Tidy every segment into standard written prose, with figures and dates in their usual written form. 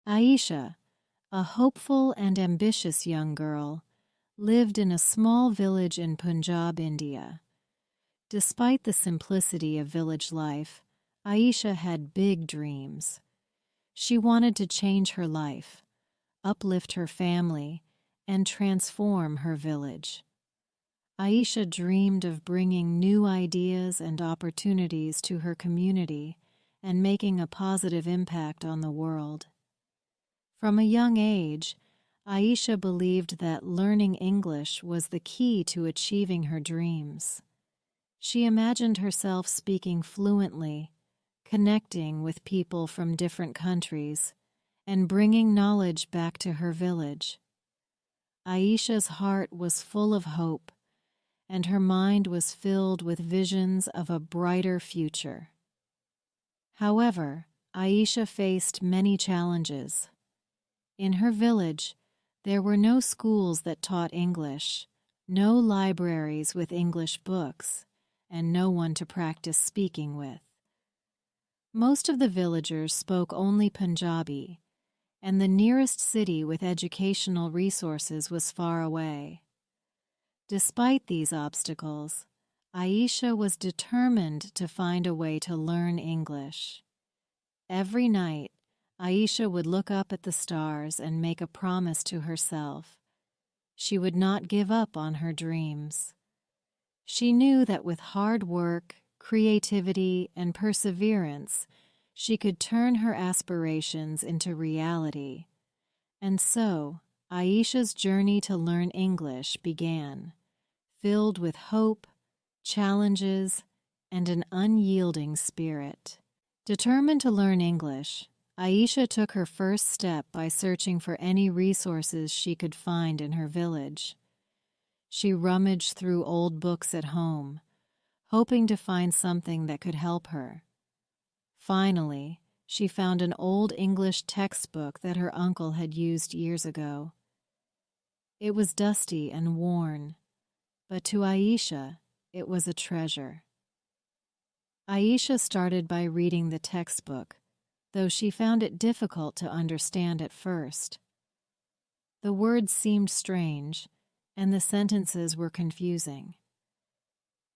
Aisha, a hopeful and ambitious young girl, lived in a small village in Punjab, India. Despite the simplicity of village life, Aisha had big dreams. She wanted to change her life, uplift her family, and transform her village. Aisha dreamed of bringing new ideas and opportunities to her community and making a positive impact on the world. From a young age, Aisha believed that learning English was the key to achieving her dreams. She imagined herself speaking fluently, connecting with people from different countries, and bringing knowledge back to her village. Aisha's heart was full of hope, and her mind was filled with visions of a brighter future. However, Aisha faced many challenges. In her village, there were no schools that taught English, no libraries with English books, and no one to practice speaking with. Most of the villagers spoke only Punjabi, and the nearest city with educational resources was far away. Despite these obstacles, Aisha was determined to find a way to learn English. Every night, Aisha would look up at the stars and make a promise to herself. She would not give up on her dreams. She knew that with hard work, creativity, and perseverance, she could turn her aspirations into reality. And so, Aisha's journey to learn English began, filled with hope, challenges, and an unyielding spirit. Determined to learn English, Aisha took her first step by searching for any resources she could find in her village. She rummaged through old books at home, hoping to find something that could help her. Finally, she found an old English textbook that her uncle had used years ago. It was dusty and worn, but to Aisha, it was a treasure. Aisha started by reading the textbook, though she found it difficult to understand at first. The words seemed strange, and the sentences were confusing.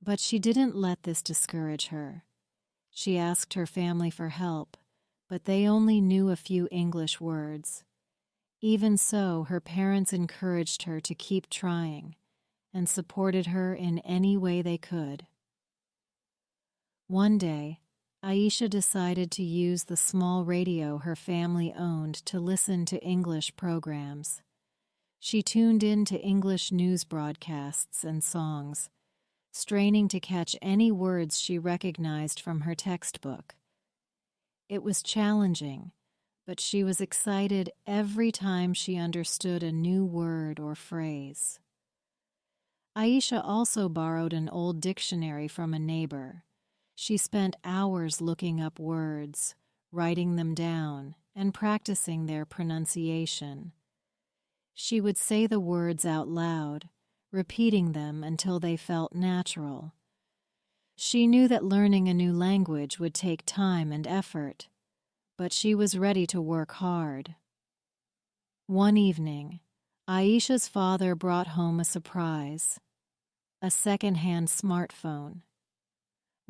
But she didn't let this discourage her. She asked her family for help, but they only knew a few English words. Even so, her parents encouraged her to keep trying and supported her in any way they could. One day, Aisha decided to use the small radio her family owned to listen to English programs. She tuned in to English news broadcasts and songs, straining to catch any words she recognized from her textbook. It was challenging, but she was excited every time she understood a new word or phrase. Aisha also borrowed an old dictionary from a neighbor. She spent hours looking up words, writing them down, and practicing their pronunciation. She would say the words out loud, repeating them until they felt natural. She knew that learning a new language would take time and effort, but she was ready to work hard. One evening, Aisha's father brought home a surprise: a second-hand smartphone.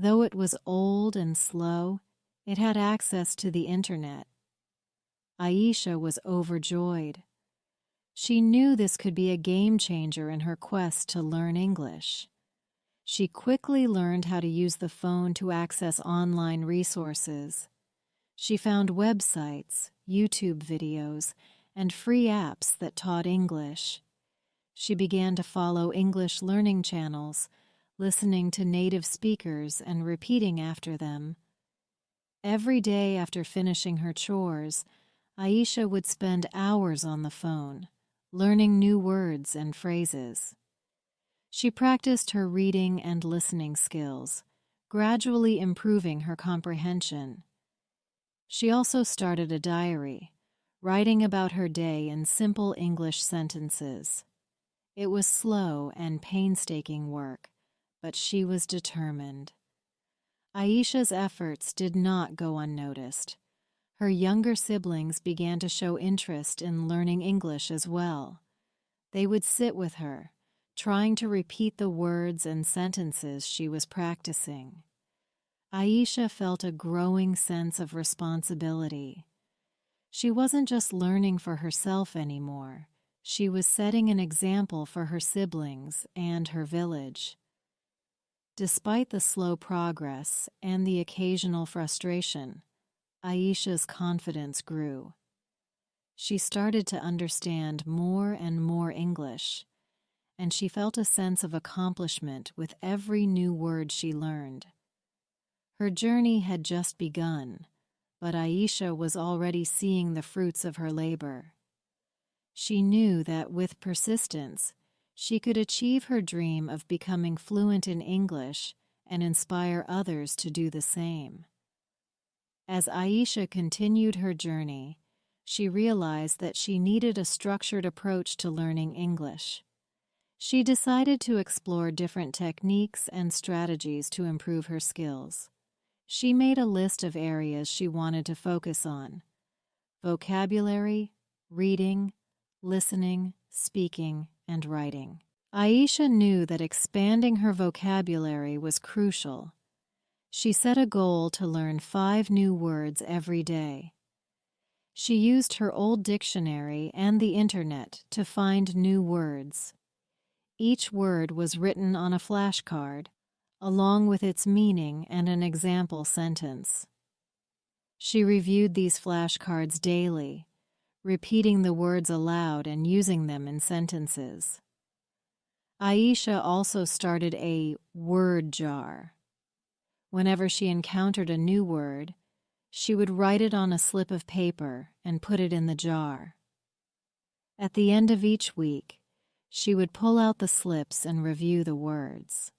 Though it was old and slow, it had access to the internet. Aisha was overjoyed. She knew this could be a game changer in her quest to learn English. She quickly learned how to use the phone to access online resources. She found websites, YouTube videos, and free apps that taught English. She began to follow English learning channels, listening to native speakers and repeating after them. Every day after finishing her chores, Aisha would spend hours on the phone, learning new words and phrases. She practiced her reading and listening skills, gradually improving her comprehension. She also started a diary, writing about her day in simple English sentences. It was slow and painstaking work, but she was determined. Aisha's efforts did not go unnoticed. Her younger siblings began to show interest in learning English as well. They would sit with her, trying to repeat the words and sentences she was practicing. Aisha felt a growing sense of responsibility. She wasn't just learning for herself anymore. She was setting an example for her siblings and her village. Despite the slow progress and the occasional frustration, Aisha's confidence grew. She started to understand more and more English, and she felt a sense of accomplishment with every new word she learned. Her journey had just begun, but Aisha was already seeing the fruits of her labor. She knew that with persistence, she could achieve her dream of becoming fluent in English and inspire others to do the same. As Aisha continued her journey, she realized that she needed a structured approach to learning English. She decided to explore different techniques and strategies to improve her skills. She made a list of areas she wanted to focus on: vocabulary, reading, listening, speaking, and writing. Aisha knew that expanding her vocabulary was crucial. She set a goal to learn 5 new words every day. She used her old dictionary and the internet to find new words. Each word was written on a flashcard, along with its meaning and an example sentence. She reviewed these flashcards daily, repeating the words aloud and using them in sentences. Aisha also started a word jar. Whenever she encountered a new word, she would write it on a slip of paper and put it in the jar. At the end of each week, she would pull out the slips and review the words.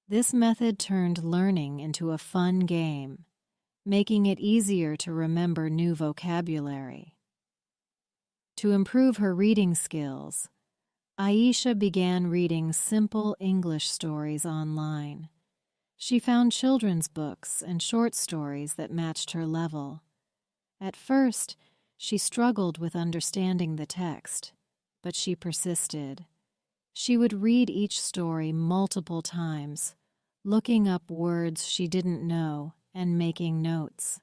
This method turned learning into a fun game, making it easier to remember new vocabulary. To improve her reading skills, Aisha began reading simple English stories online. She found children's books and short stories that matched her level. At first, she struggled with understanding the text, but she persisted. She would read each story multiple times, looking up words she didn't know and making notes.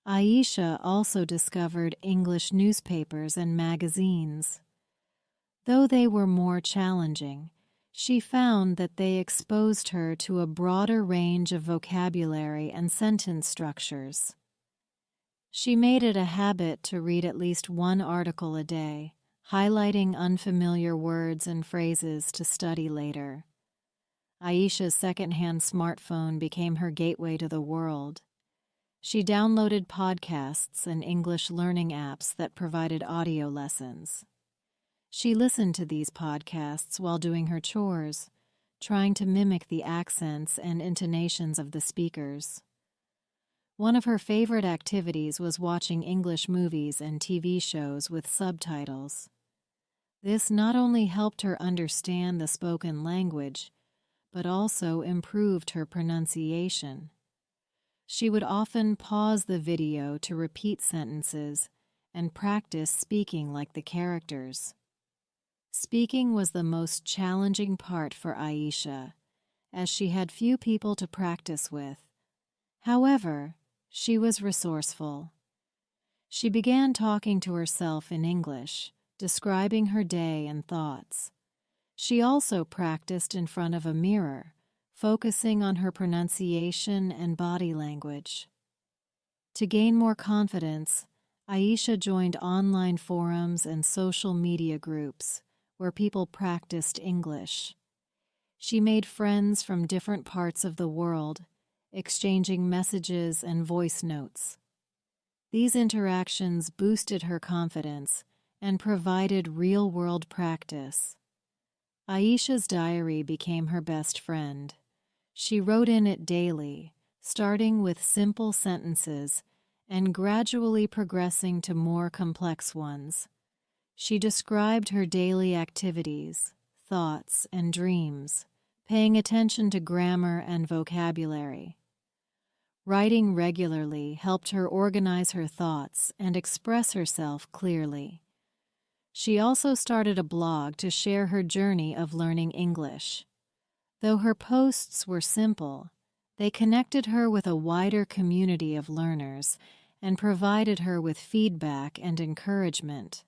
Aisha also discovered English newspapers and magazines. Though they were more challenging, she found that they exposed her to a broader range of vocabulary and sentence structures. She made it a habit to read at least 1 article a day, highlighting unfamiliar words and phrases to study later. Aisha's secondhand smartphone became her gateway to the world. She downloaded podcasts and English learning apps that provided audio lessons. She listened to these podcasts while doing her chores, trying to mimic the accents and intonations of the speakers. One of her favorite activities was watching English movies and TV shows with subtitles. This not only helped her understand the spoken language, but also improved her pronunciation. She would often pause the video to repeat sentences and practice speaking like the characters. Speaking was the most challenging part for Aisha, as she had few people to practice with. However, she was resourceful. She began talking to herself in English, describing her day and thoughts. She also practiced in front of a mirror, focusing on her pronunciation and body language. To gain more confidence, Aisha joined online forums and social media groups where people practiced English. She made friends from different parts of the world, exchanging messages and voice notes. These interactions boosted her confidence and provided real-world practice. Aisha's diary became her best friend. She wrote in it daily, starting with simple sentences and gradually progressing to more complex ones. She described her daily activities, thoughts, and dreams, paying attention to grammar and vocabulary. Writing regularly helped her organize her thoughts and express herself clearly. She also started a blog to share her journey of learning English. Though her posts were simple, they connected her with a wider community of learners and provided her with feedback and encouragement.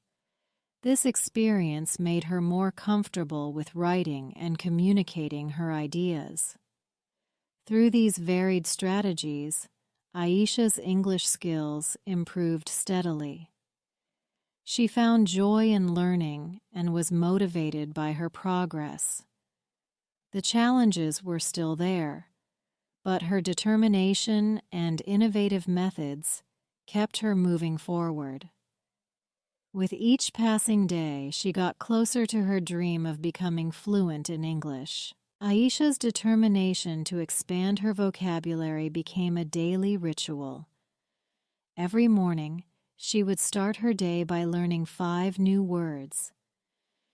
This experience made her more comfortable with writing and communicating her ideas. Through these varied strategies, Aisha's English skills improved steadily. She found joy in learning and was motivated by her progress. The challenges were still there, but her determination and innovative methods kept her moving forward. With each passing day, she got closer to her dream of becoming fluent in English. Aisha's determination to expand her vocabulary became a daily ritual. Every morning, she would start her day by learning 5 new words.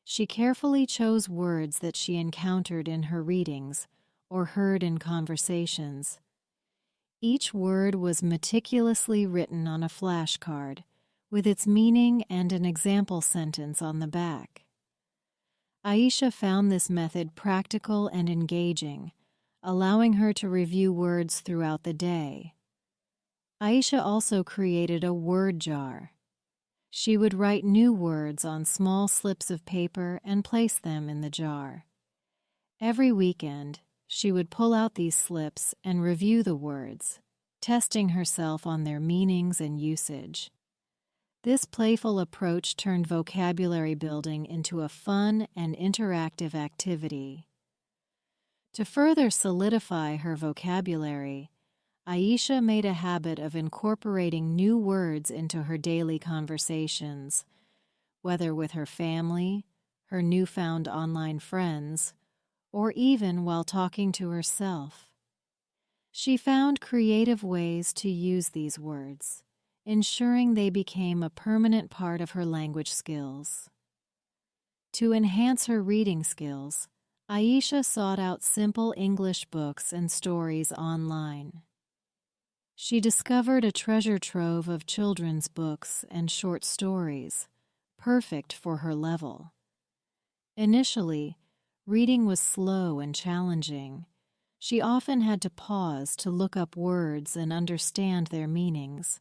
She carefully chose words that she encountered in her readings or heard in conversations. Each word was meticulously written on a flashcard, with its meaning and an example sentence on the back. Aisha found this method practical and engaging, allowing her to review words throughout the day. Aisha also created a word jar. She would write new words on small slips of paper and place them in the jar. Every weekend, she would pull out these slips and review the words, testing herself on their meanings and usage. This playful approach turned vocabulary building into a fun and interactive activity. To further solidify her vocabulary, Aisha made a habit of incorporating new words into her daily conversations, whether with her family, her newfound online friends, or even while talking to herself. She found creative ways to use these words, ensuring they became a permanent part of her language skills. To enhance her reading skills, Aisha sought out simple English books and stories online. She discovered a treasure trove of children's books and short stories, perfect for her level. Initially, reading was slow and challenging. She often had to pause to look up words and understand their meanings.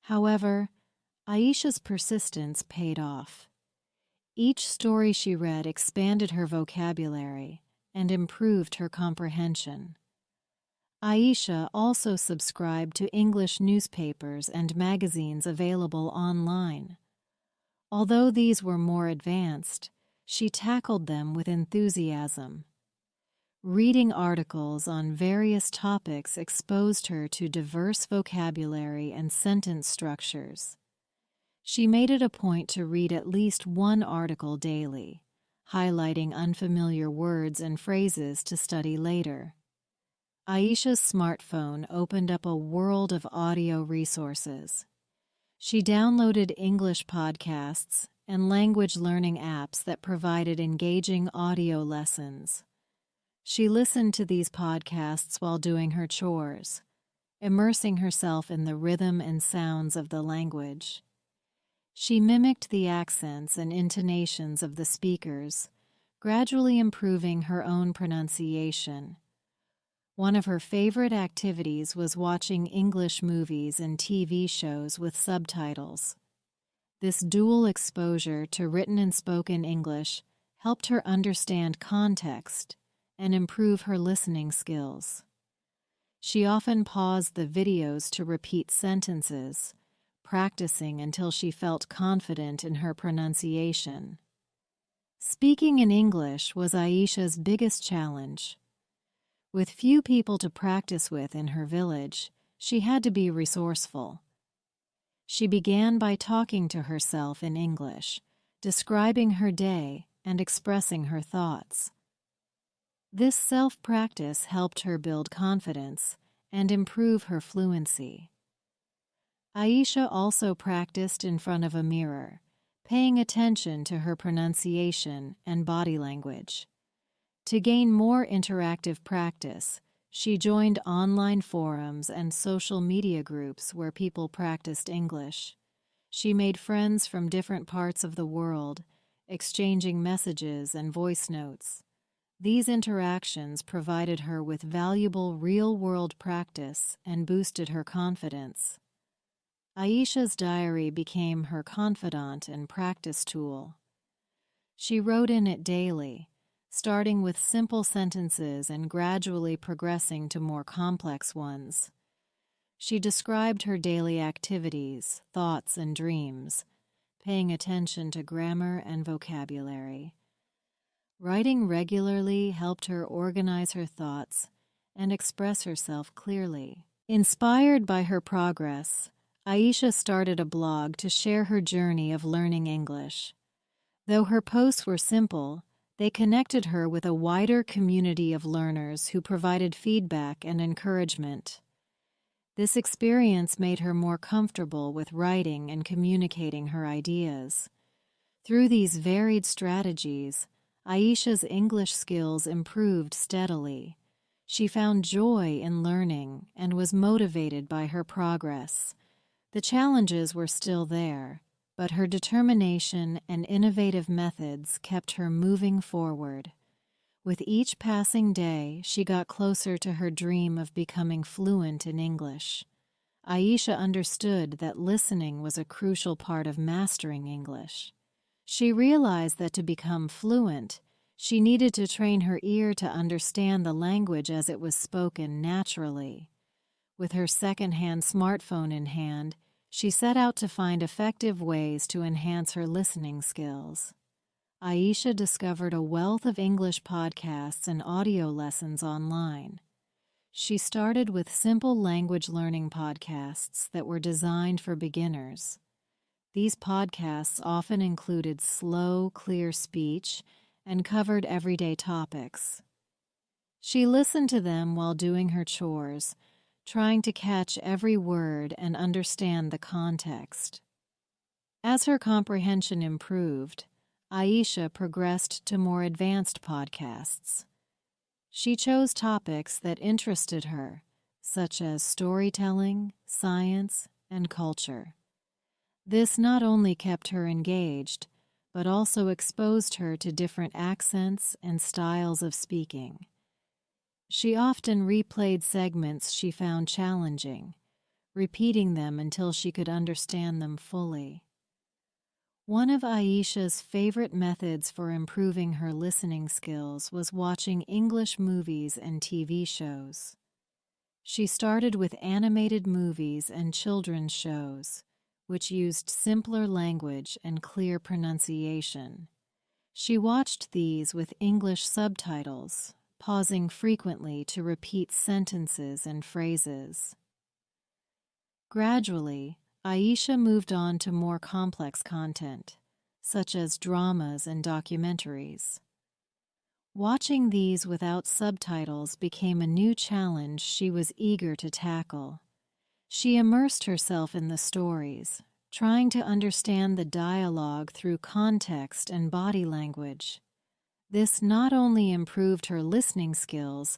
However, Aisha's persistence paid off. Each story she read expanded her vocabulary and improved her comprehension. Aisha also subscribed to English newspapers and magazines available online. Although these were more advanced, she tackled them with enthusiasm. Reading articles on various topics exposed her to diverse vocabulary and sentence structures. She made it a point to read at least one article daily, highlighting unfamiliar words and phrases to study later. Aisha's smartphone opened up a world of audio resources. She downloaded English podcasts and language learning apps that provided engaging audio lessons. She listened to these podcasts while doing her chores, immersing herself in the rhythm and sounds of the language. She mimicked the accents and intonations of the speakers, gradually improving her own pronunciation. One of her favorite activities was watching English movies and TV shows with subtitles. This dual exposure to written and spoken English helped her understand context and improve her listening skills. She often paused the videos to repeat sentences, practicing until she felt confident in her pronunciation. Speaking in English was Aisha's biggest challenge. With few people to practice with in her village, she had to be resourceful. She began by talking to herself in English, describing her day and expressing her thoughts. This self-practice helped her build confidence and improve her fluency. Aisha also practiced in front of a mirror, paying attention to her pronunciation and body language. To gain more interactive practice, She joined online forums and social media groups where people practiced English. She made friends from different parts of the world, exchanging messages and voice notes. These interactions provided her with valuable real-world practice and boosted her confidence. Aisha's diary became her confidant and practice tool. She wrote in it daily, starting with simple sentences and gradually progressing to more complex ones. She described her daily activities, thoughts, and dreams, paying attention to grammar and vocabulary. Writing regularly helped her organize her thoughts and express herself clearly. Inspired by her progress, Aisha started a blog to share her journey of learning English. Though her posts were simple, they connected her with a wider community of learners who provided feedback and encouragement. This experience made her more comfortable with writing and communicating her ideas. Through these varied strategies, Aisha's English skills improved steadily. She found joy in learning and was motivated by her progress. The challenges were still there, but her determination and innovative methods kept her moving forward. With each passing day, she got closer to her dream of becoming fluent in English. Aisha understood that listening was a crucial part of mastering English. She realized that to become fluent, she needed to train her ear to understand the language as it was spoken naturally. With her second-hand smartphone in hand, she set out to find effective ways to enhance her listening skills. Aisha discovered a wealth of English podcasts and audio lessons online. She started with simple language learning podcasts that were designed for beginners. These podcasts often included slow, clear speech and covered everyday topics. She listened to them while doing her chores, trying to catch every word and understand the context. As her comprehension improved, Aisha progressed to more advanced podcasts. She chose topics that interested her, such as storytelling, science, and culture. This not only kept her engaged, but also exposed her to different accents and styles of speaking. She often replayed segments she found challenging, repeating them until she could understand them fully. One of Aisha's favorite methods for improving her listening skills was watching English movies and TV shows. She started with animated movies and children's shows, which used simpler language and clear pronunciation. She watched these with English subtitles, pausing frequently to repeat sentences and phrases. Gradually, Aisha moved on to more complex content, such as dramas and documentaries. Watching these without subtitles became a new challenge she was eager to tackle. She immersed herself in the stories, trying to understand the dialogue through context and body language. This not only improved her listening skills,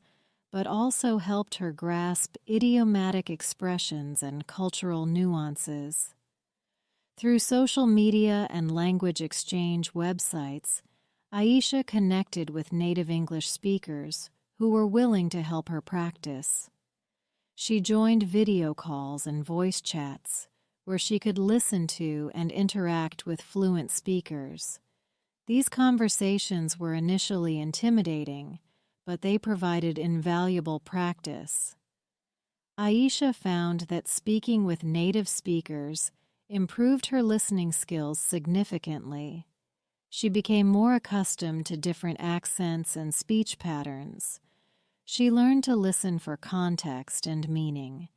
but also helped her grasp idiomatic expressions and cultural nuances. Through social media and language exchange websites, Aisha connected with native English speakers who were willing to help her practice. She joined video calls and voice chats, where she could listen to and interact with fluent speakers. These conversations were initially intimidating, but they provided invaluable practice. Aisha found that speaking with native speakers improved her listening skills significantly. She became more accustomed to different accents and speech patterns. She learned to listen for context and meaning,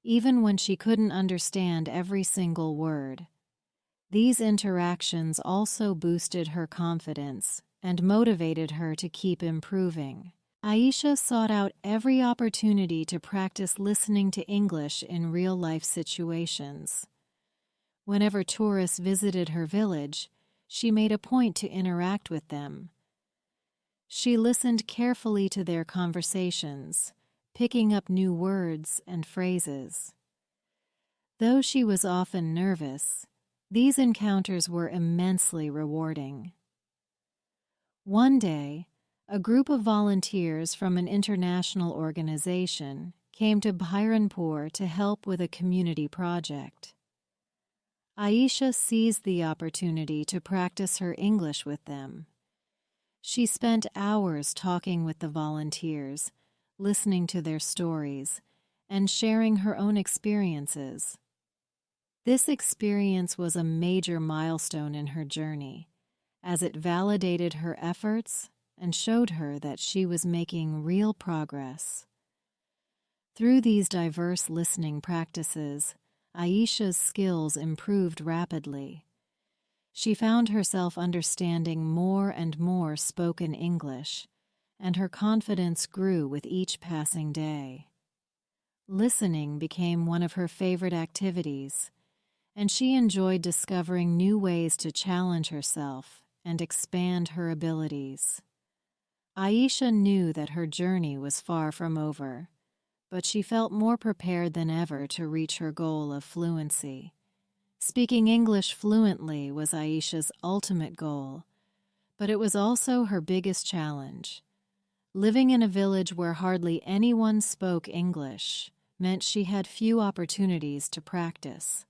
even when she couldn't understand every single word. These interactions also boosted her confidence and motivated her to keep improving. Aisha sought out every opportunity to practice listening to English in real-life situations. Whenever tourists visited her village, she made a point to interact with them. She listened carefully to their conversations, picking up new words and phrases. Though she was often nervous, these encounters were immensely rewarding. One day, a group of volunteers from an international organization came to Bharanpur to help with a community project. Aisha seized the opportunity to practice her English with them. She spent hours talking with the volunteers, listening to their stories, and sharing her own experiences. This experience was a major milestone in her journey, as it validated her efforts and showed her that she was making real progress. Through these diverse listening practices, Aisha's skills improved rapidly. She found herself understanding more and more spoken English, and her confidence grew with each passing day. Listening became one of her favorite activities, and she enjoyed discovering new ways to challenge herself and expand her abilities. Aisha knew that her journey was far from over, but she felt more prepared than ever to reach her goal of fluency. Speaking English fluently was Aisha's ultimate goal, but it was also her biggest challenge. Living in a village where hardly anyone spoke English meant she had few opportunities to practice.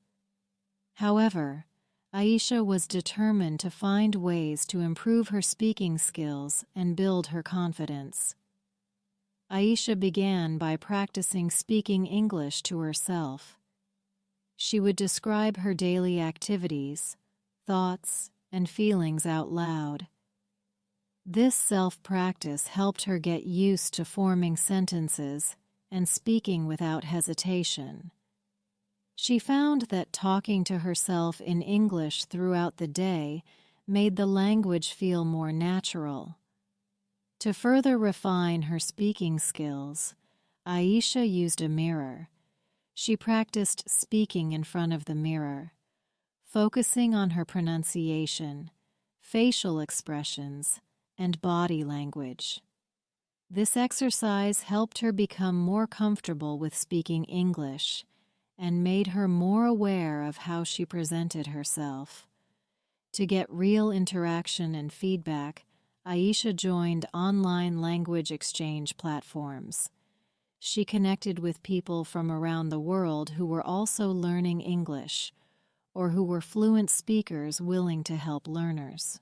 However, Aisha was determined to find ways to improve her speaking skills and build her confidence. Aisha began by practicing speaking English to herself. She would describe her daily activities, thoughts, and feelings out loud. This self-practice helped her get used to forming sentences and speaking without hesitation. She found that talking to herself in English throughout the day made the language feel more natural. To further refine her speaking skills, Aisha used a mirror. She practiced speaking in front of the mirror, focusing on her pronunciation, facial expressions, and body language. This exercise helped her become more comfortable with speaking English and made her more aware of how she presented herself. To get real interaction and feedback, Aisha joined online language exchange platforms. She connected with people from around the world who were also learning English, or who were fluent speakers willing to help learners.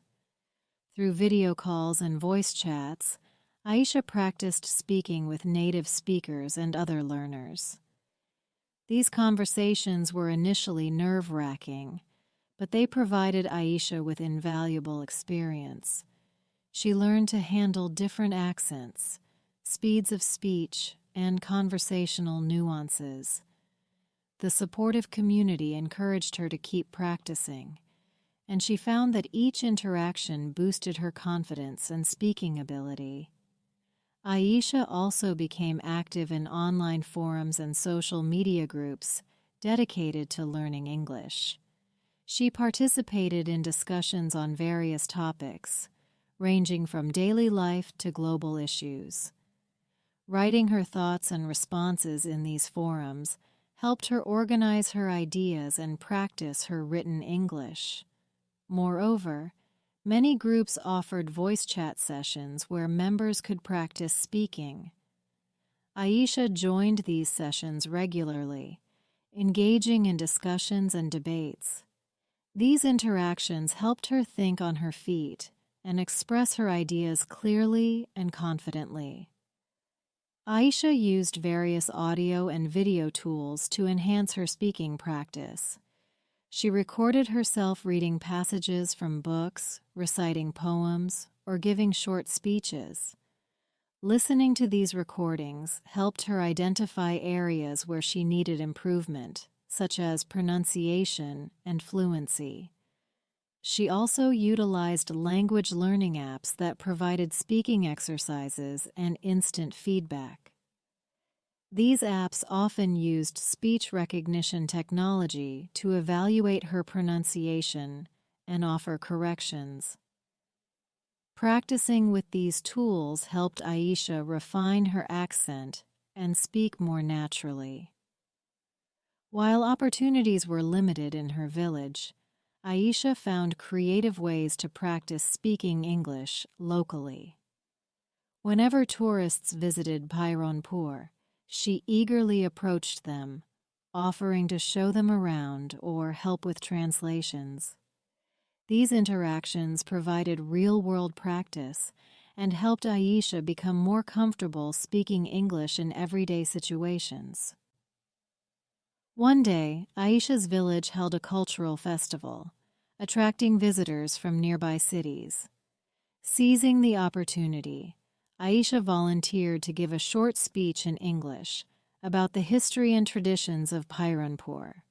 Through video calls and voice chats, Aisha practiced speaking with native speakers and other learners. These conversations were initially nerve-wracking, but they provided Aisha with invaluable experience. She learned to handle different accents, speeds of speech, and conversational nuances. The supportive community encouraged her to keep practicing, and she found that each interaction boosted her confidence and speaking ability. Aisha also became active in online forums and social media groups dedicated to learning English. She participated in discussions on various topics, ranging from daily life to global issues. Writing her thoughts and responses in these forums helped her organize her ideas and practice her written English. Moreover, many groups offered voice chat sessions where members could practice speaking. Aisha joined these sessions regularly, engaging in discussions and debates. These interactions helped her think on her feet and express her ideas clearly and confidently. Aisha used various audio and video tools to enhance her speaking practice. She recorded herself reading passages from books, reciting poems, or giving short speeches. Listening to these recordings helped her identify areas where she needed improvement, such as pronunciation and fluency. She also utilized language learning apps that provided speaking exercises and instant feedback. These apps often used speech recognition technology to evaluate her pronunciation and offer corrections. Practicing with these tools helped Aisha refine her accent and speak more naturally. While opportunities were limited in her village, Aisha found creative ways to practice speaking English locally. Whenever tourists visited Bhaironpur, she eagerly approached them, offering to show them around or help with translations. These interactions provided real-world practice and helped Aisha become more comfortable speaking English in everyday situations. One day, Aisha's village held a cultural festival, attracting visitors from nearby cities. Seizing the opportunity, Aisha volunteered to give a short speech in English about the history and traditions of Bhaironpur.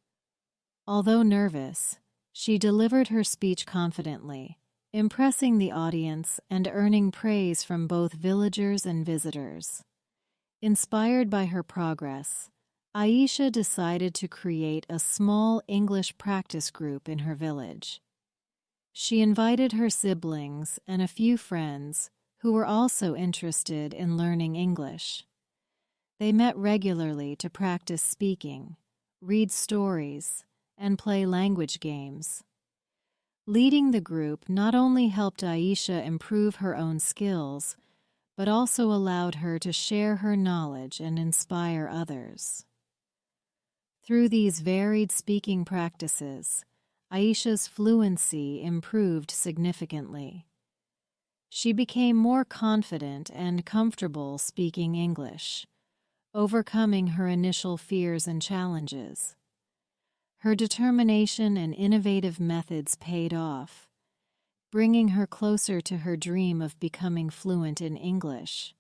Although nervous, she delivered her speech confidently, impressing the audience and earning praise from both villagers and visitors. Inspired by her progress, Aisha decided to create a small English practice group in her village. She invited her siblings and a few friends who were also interested in learning English. They met regularly to practice speaking, read stories, and play language games. Leading the group not only helped Aisha improve her own skills, but also allowed her to share her knowledge and inspire others. Through these varied speaking practices, Aisha's fluency improved significantly. She became more confident and comfortable speaking English, overcoming her initial fears and challenges. Her determination and innovative methods paid off, bringing her closer to her dream of becoming fluent in English.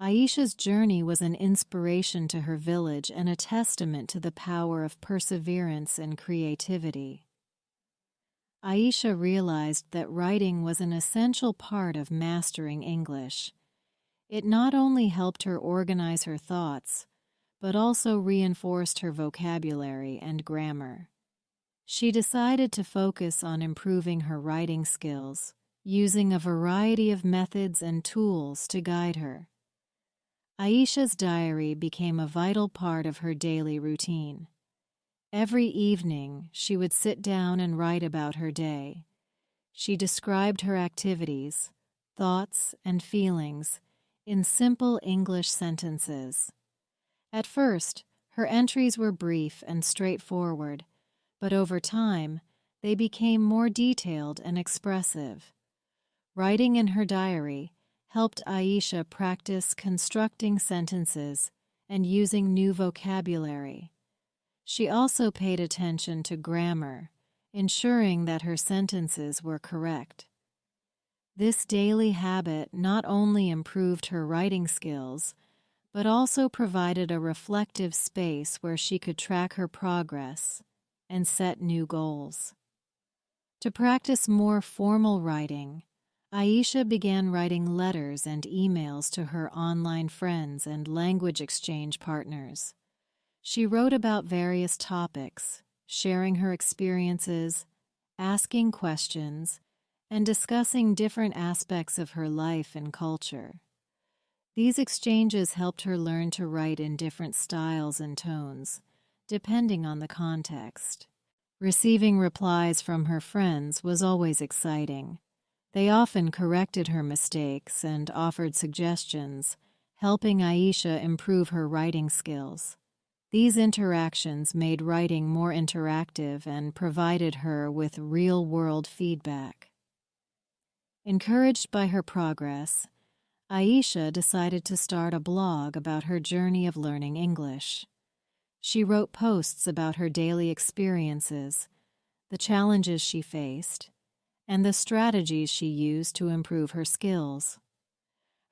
Aisha's journey was an inspiration to her village and a testament to the power of perseverance and creativity. Aisha realized that writing was an essential part of mastering English. It not only helped her organize her thoughts, but also reinforced her vocabulary and grammar. She decided to focus on improving her writing skills, using a variety of methods and tools to guide her. Aisha's diary became a vital part of her daily routine. Every evening, she would sit down and write about her day. She described her activities, thoughts, and feelings in simple English sentences. At first, her entries were brief and straightforward, but over time, they became more detailed and expressive. Writing in her diary helped Aisha practice constructing sentences and using new vocabulary. She also paid attention to grammar, ensuring that her sentences were correct. This daily habit not only improved her writing skills, but also provided a reflective space where she could track her progress and set new goals. To practice more formal writing, Aisha began writing letters and emails to her online friends and language exchange partners. She wrote about various topics, sharing her experiences, asking questions, and discussing different aspects of her life and culture. These exchanges helped her learn to write in different styles and tones, depending on the context. Receiving replies from her friends was always exciting. They often corrected her mistakes and offered suggestions, helping Aisha improve her writing skills. These interactions made writing more interactive and provided her with real-world feedback. Encouraged by her progress, Aisha decided to start a blog about her journey of learning English. She wrote posts about her daily experiences, the challenges she faced, and the strategies she used to improve her skills.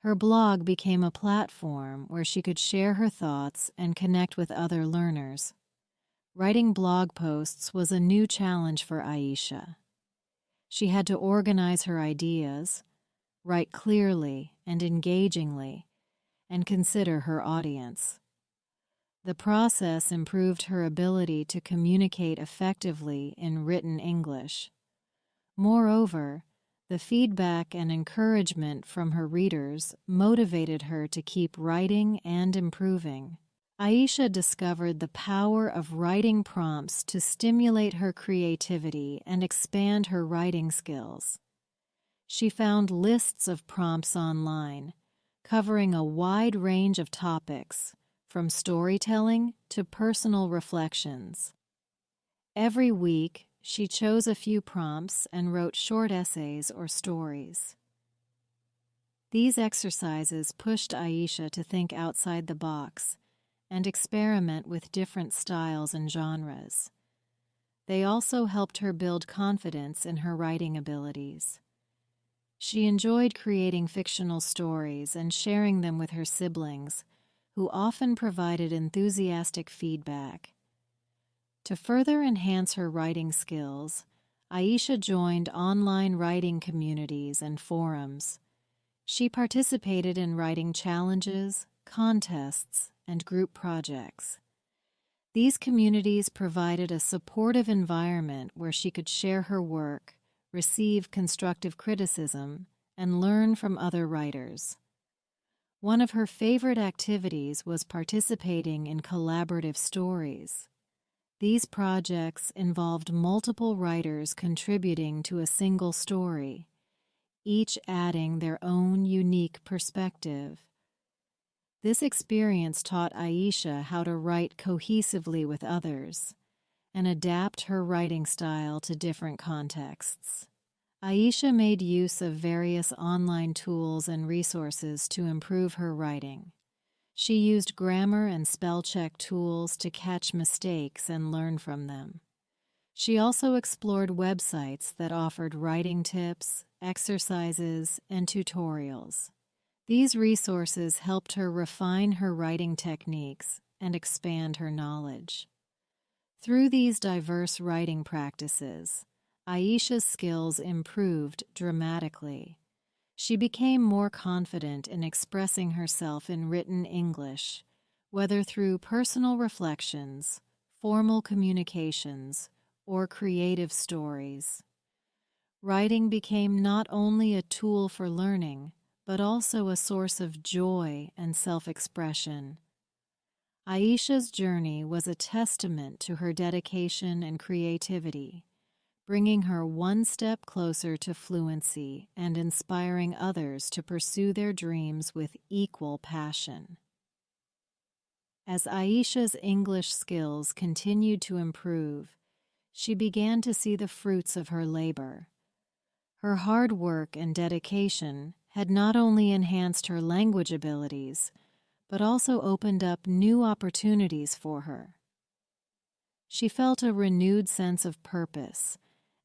Her blog became a platform where she could share her thoughts and connect with other learners. Writing blog posts was a new challenge for Aisha. She had to organize her ideas, write clearly and engagingly, and consider her audience. The process improved her ability to communicate effectively in written English. Moreover, The feedback and encouragement from her readers motivated her to keep writing and improving. Aisha discovered the power of writing prompts to stimulate her creativity and expand her writing skills. She found lists of prompts online, covering a wide range of topics, from storytelling to personal reflections. Every week, she chose a few prompts and wrote short essays or stories. These exercises pushed Aisha to think outside the box and experiment with different styles and genres. They also helped her build confidence in her writing abilities. She enjoyed creating fictional stories and sharing them with her siblings, who often provided enthusiastic feedback. To further enhance her writing skills, Aisha joined online writing communities and forums. She participated in writing challenges, contests, and group projects. These communities provided a supportive environment where she could share her work, receive constructive criticism, and learn from other writers. One of her favorite activities was participating in collaborative stories. These projects involved multiple writers contributing to a single story, each adding their own unique perspective. This experience taught Aisha how to write cohesively with others and adapt her writing style to different contexts. Aisha made use of various online tools and resources to improve her writing. She used grammar and spell check tools to catch mistakes and learn from them. She also explored websites that offered writing tips, exercises, and tutorials. These resources helped her refine her writing techniques and expand her knowledge. Through these diverse writing practices, Aisha's skills improved dramatically. She became more confident in expressing herself in written English, whether through personal reflections, formal communications, or creative stories. Writing became not only a tool for learning, but also a source of joy and self-expression. Aisha's journey was a testament to her dedication and creativity, bringing her one step closer to fluency and inspiring others to pursue their dreams with equal passion. As Aisha's English skills continued to improve, she began to see the fruits of her labor. Her hard work and dedication had not only enhanced her language abilities, but also opened up new opportunities for her. She felt a renewed sense of purpose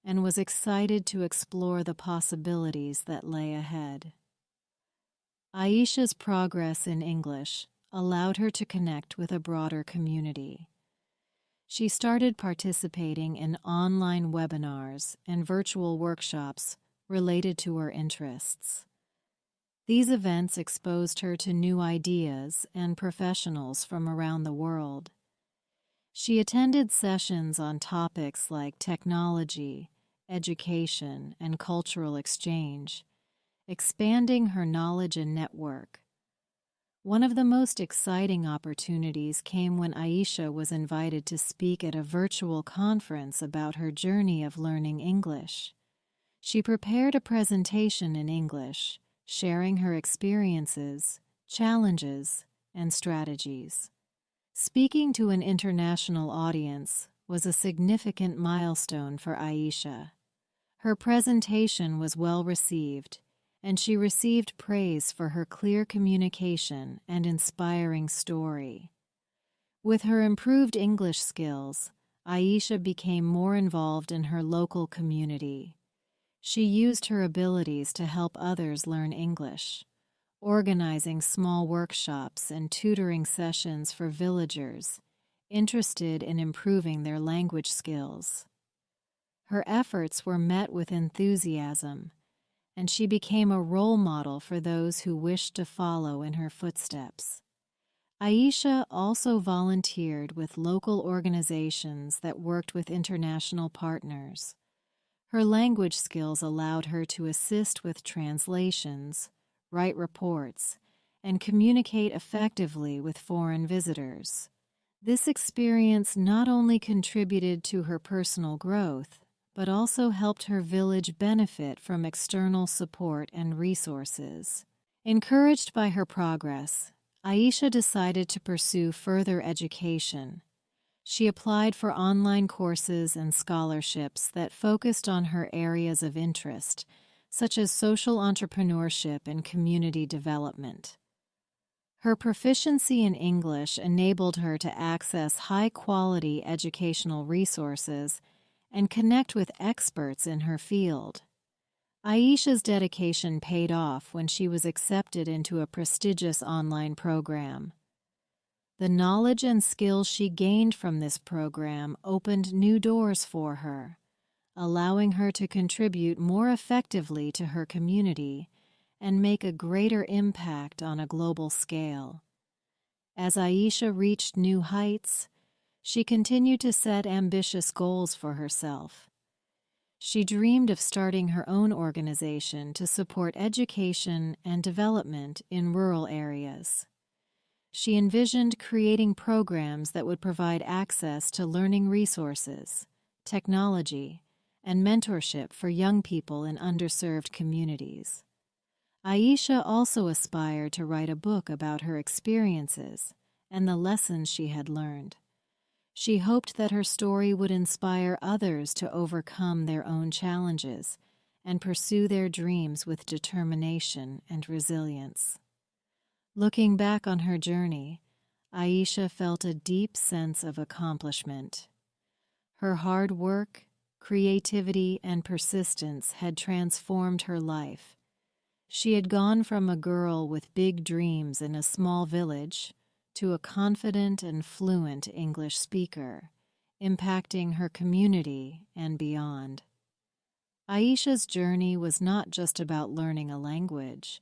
and was excited to explore the possibilities that lay ahead. Aisha's progress in English allowed her to connect with a broader community. She started participating in online webinars and virtual workshops related to her interests. These events exposed her to new ideas and professionals from around the world. She attended sessions on topics like technology, education, and cultural exchange, expanding her knowledge and network. One of the most exciting opportunities came when Aisha was invited to speak at a virtual conference about her journey of learning English. She prepared a presentation in English, sharing her experiences, challenges, and strategies. Speaking to an international audience was a significant milestone for Aisha. Her presentation was well received, and she received praise for her clear communication and inspiring story. With her improved English skills, Aisha became more involved in her local community. She used her abilities to help others learn English, organizing small workshops and tutoring sessions for villagers interested in improving their language skills. Her efforts were met with enthusiasm, and she became a role model for those who wished to follow in her footsteps. Aisha also volunteered with local organizations that worked with international partners. Her language skills allowed her to assist with translations, write reports, and communicate effectively with foreign visitors. This experience not only contributed to her personal growth, but also helped her village benefit from external support and resources. Encouraged by her progress, Aisha decided to pursue further education. She applied for online courses and scholarships that focused on her areas of interest, such as social entrepreneurship and community development. Her proficiency in English enabled her to access high-quality educational resources and connect with experts in her field. Aisha's dedication paid off when she was accepted into a prestigious online program. The knowledge and skills she gained from this program opened new doors for her, allowing her to contribute more effectively to her community and make a greater impact on a global scale. As Aisha reached new heights, she continued to set ambitious goals for herself. She dreamed of starting her own organization to support education and development in rural areas. She envisioned creating programs that would provide access to learning resources, technology, and mentorship for young people in underserved communities. Aisha also aspired to write a book about her experiences and the lessons she had learned. She hoped that her story would inspire others to overcome their own challenges and pursue their dreams with determination and resilience. Looking back on her journey, Aisha felt a deep sense of accomplishment. Her hard work, creativity, and persistence had transformed her life. She had gone from a girl with big dreams in a small village to a confident and fluent English speaker, impacting her community and beyond. Aisha's journey was not just about learning a language.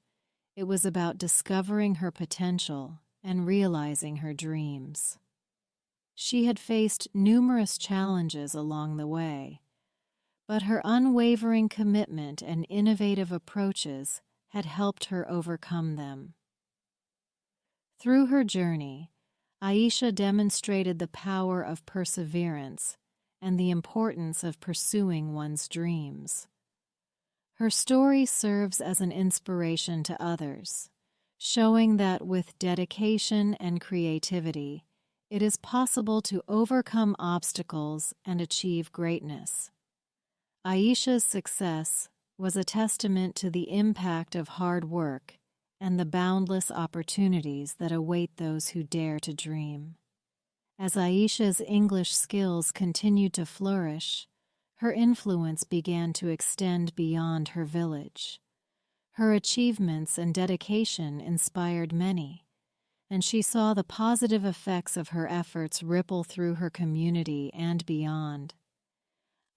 It was about discovering her potential and realizing her dreams. She had faced numerous challenges along the way, but her unwavering commitment and innovative approaches had helped her overcome them. Through her journey, Aisha demonstrated the power of perseverance and the importance of pursuing one's dreams. Her story serves as an inspiration to others, showing that with dedication and creativity, it is possible to overcome obstacles and achieve greatness. Aisha's success was a testament to the impact of hard work and the boundless opportunities that await those who dare to dream. As Aisha's English skills continued to flourish, her influence began to extend beyond her village. Her achievements and dedication inspired many, and she saw the positive effects of her efforts ripple through her community and beyond.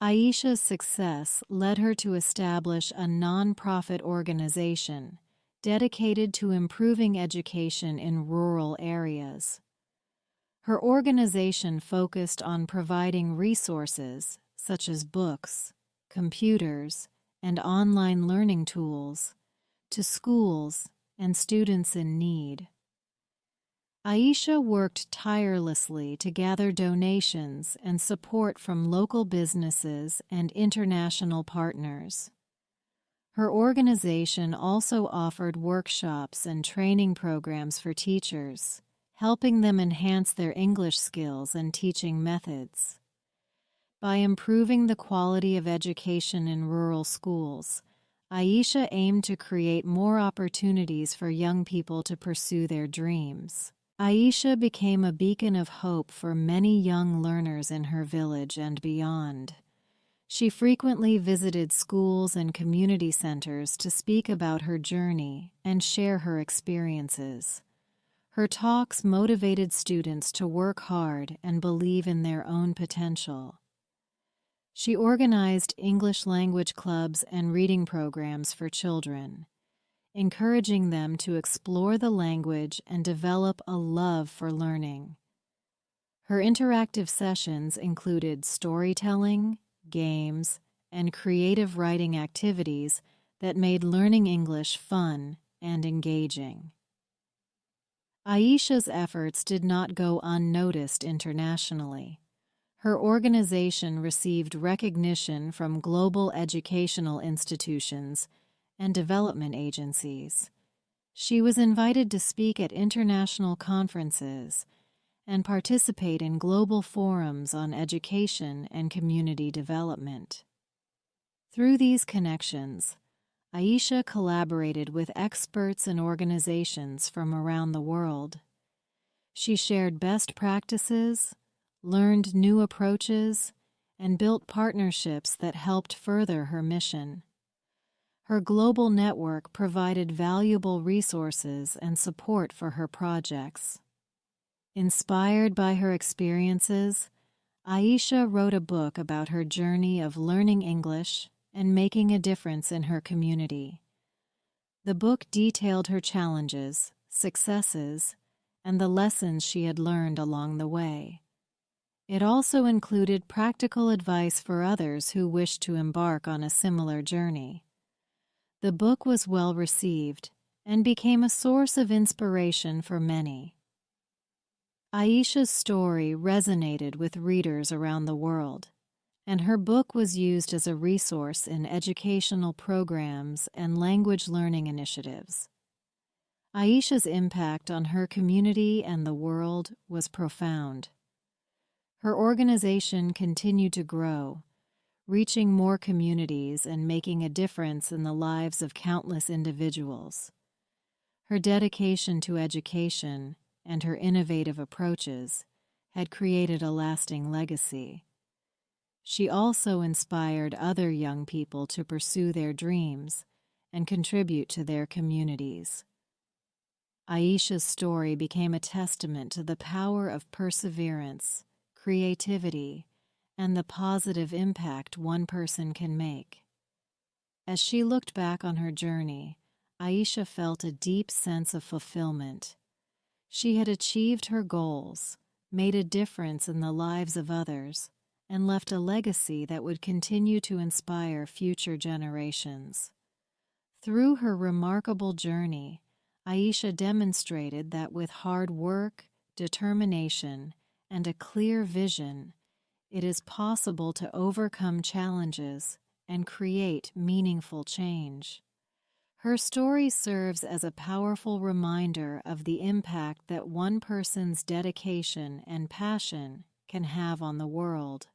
Aisha's success led her to establish a non-profit organization dedicated to improving education in rural areas. Her organization focused on providing resources such as books, computers, and online learning tools to schools and students in need. Aisha worked tirelessly to gather donations and support from local businesses and international partners. Her organization also offered workshops and training programs for teachers, helping them enhance their English skills and teaching methods. By improving the quality of education in rural schools, Aisha aimed to create more opportunities for young people to pursue their dreams. Aisha became a beacon of hope for many young learners in her village and beyond. She frequently visited schools and community centers to speak about her journey and share her experiences. Her talks motivated students to work hard and believe in their own potential. She organized English language clubs and reading programs for children, encouraging them to explore the language and develop a love for learning. Her interactive sessions included storytelling, games, and creative writing activities that made learning English fun and engaging. Aisha's efforts did not go unnoticed internationally. Her organization received recognition from global educational institutions and development agencies. She was invited to speak at international conferences and participate in global forums on education and community development. Through these connections, Aisha collaborated with experts and organizations from around the world. She shared best practices, learned new approaches, and built partnerships that helped further her mission. Her global network provided valuable resources and support for her projects. Inspired by her experiences, Aisha wrote a book about her journey of learning English and making a difference in her community. The book detailed her challenges, successes, and the lessons she had learned along the way. It also included practical advice for others who wished to embark on a similar journey. The book was well received and became a source of inspiration for many. Aisha's story resonated with readers around the world, and her book was used as a resource in educational programs and language learning initiatives. Aisha's impact on her community and the world was profound. Her organization continued to grow, reaching more communities and making a difference in the lives of countless individuals. Her dedication to education and her innovative approaches had created a lasting legacy. She also inspired other young people to pursue their dreams and contribute to their communities. Aisha's story became a testament to the power of perseverance, creativity, and the positive impact one person can make. As she looked back on her journey, Aisha felt a deep sense of fulfillment. She had achieved her goals, made a difference in the lives of others, and left a legacy that would continue to inspire future generations. Through her remarkable journey, Aisha demonstrated that with hard work, determination, and a clear vision, it is possible to overcome challenges and create meaningful change. Her story serves as a powerful reminder of the impact that one person's dedication and passion can have on the world.